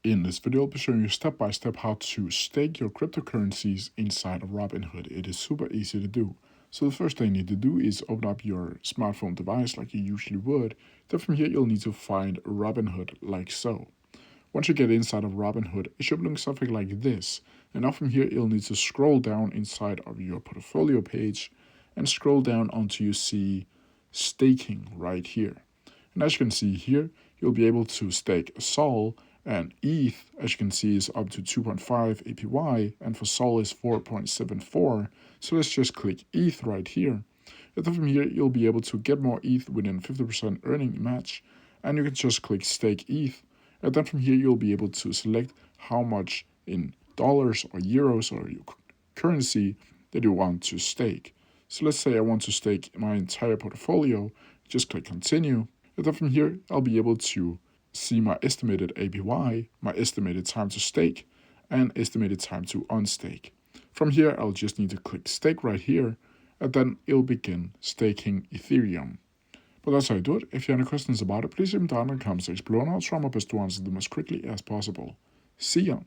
In this video, I'll be showing you step by step how to stake your cryptocurrencies inside of Robinhood. It is super easy to do. So the first thing you need to do is open up your smartphone device like you usually would. Then from here, you'll need to find Robinhood like so. Once you get inside of Robinhood, it should look something like this. And now from here, you'll need to scroll down inside of your portfolio page and scroll down until you see staking right here. And as you can see here, you'll be able to stake Sol, and ETH, as you can see, is up to 2.5 APY, and for Sol is 4.74. So let's just click ETH right here. And then from here, you'll be able to get more ETH within 50% earning match, and you can just click stake ETH. And then from here, you'll be able to select how much in dollars or euros or your currency that you want to stake. So let's say I want to stake my entire portfolio. Just click continue. And then from here, I'll be able to see my estimated APY, my estimated time to stake, and estimated time to unstake. From here, I'll just need to click stake right here, and then it'll begin staking Ethereum. But that's how I do it. If you have any questions about it, please leave them down in the comment section below, and I'll try my best to answer them as quickly as possible. See ya!